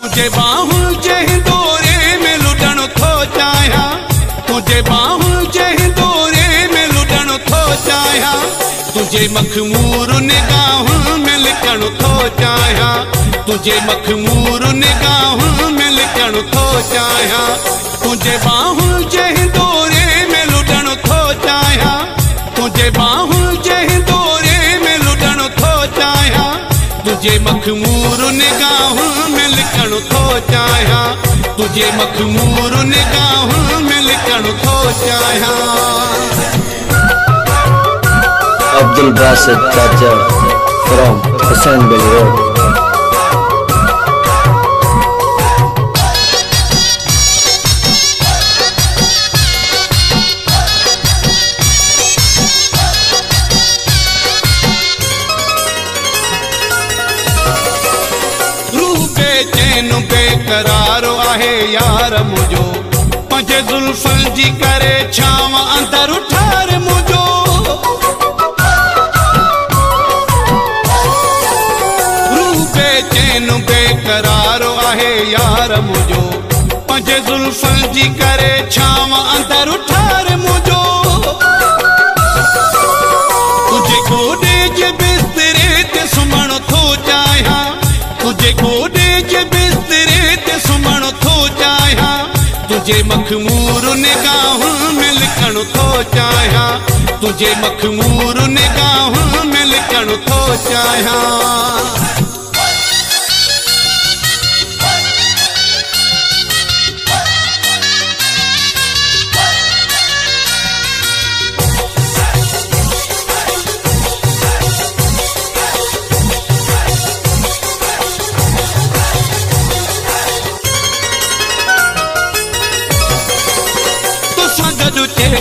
तुझे बाहुल जंहिं दौरे में लुटण थो चाहियां, तुझे बाहुल जंहिं दौरे में लुटण थो चाहियां, तुझे मखमूर निगाहुनि में लिकण थो चाहियां, तुझे मखमूर निगाहुनि में लिकण थो चाहियां, तुझे बाहुल जंहिं दौरे में लुटण थो चाहियां, तुझे बाहुल जंहिं दौरे में लुटण थो चाहियां, तुझे मखमूर निगाहुनि में लिकण थो चाहियां, तुझे मखमूर निगाहुनि में लिकण थो चाहियां। Abdul Basit Chacha from Hussainville Road. चैन बेकरारो आहे यार मुझो, पंजे जुल्फन जी करे छाव अंदर उठार मुझो, रूपे चैन बेकरारो आहे यार मुझो, पंजे जुल्फन जी करे छाव अंदर उठार मुझो, तुझे गोडे जे बिस्तरे ते सुम्हण थो चाहियां, तुझे गोडे जे बिस्तरे ते सुम्हण थो चाहियां, तुझे मखमूर निगाहुनि में लिकण थो चाहियां, तुझे मखमूर निगाहुनि में लिकण थो चाहियां।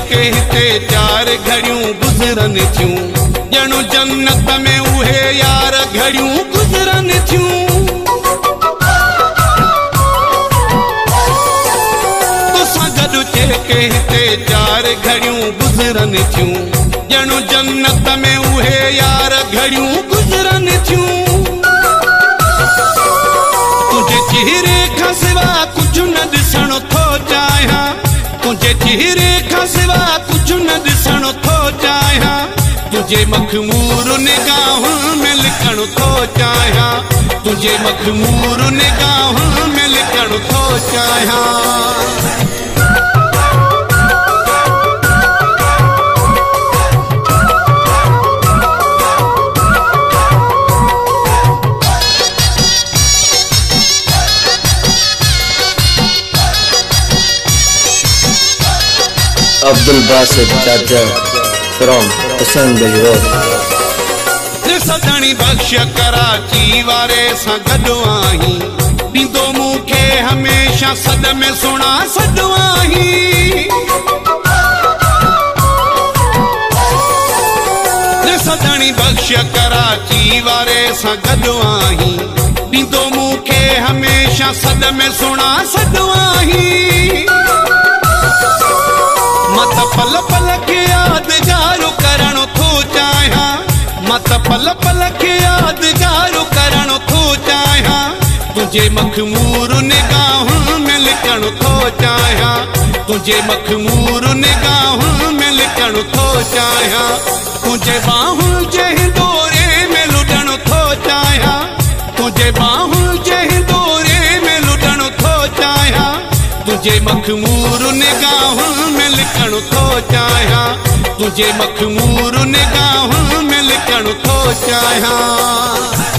के हिते चार घड़ियूं गुज़रन थियूं, ॼणु जन्नत में उहे यार घड़ियूं गुज़रन थियूं, तोसां गॾु के हिते चार घड़ियूं गुज़रन थियूं, ॼणु जन्नत में उहे यार घड़ियूं गुज़रन थियूं, तुझे चेहरे खां सिवा कुझु न ॾिसण थो चाहियां, तुझे चेहरे खां सिवा कुझु न ॾिसण थो चाहियां, तुझे मखमूर निगाहुनि में लिकण थो चाहियां, तुझे मखमूर निगाहुनि में लिकण थो चाहियां। Abdul Basit Chacha from Hussainville Road. सदणी बख्श कराची वारे सां गॾु आहीं, ॾींदो मूंखे हमेशा सद में सुणा सॾु आहीं, सदणी बख्श कराची वारे सां गॾु आहीं, ॾींदो मूंखे हमेशा सद में सुणा सॾु आहीं, मत पल पल खे यादगार करण थो चाहियां, मत पल पल खे यादगार करण थो चाहियां, तुझे मखमूर निगाहुनि में लिकण थो चाहियां, तुझे मखमूर निगाहुनि में लिकण थो चाहियां, तुझे बाहुल जंहिं दौरे में लुटण थो चाहियां, तुझे बाहुल जंहिं दौरे में लुटण थो चाहियां, तुझे मखमूर निगाहुनि में लिकण थो चाहियां, तुझे मखमूर निगाहुनि में लिकण थो चाहियां।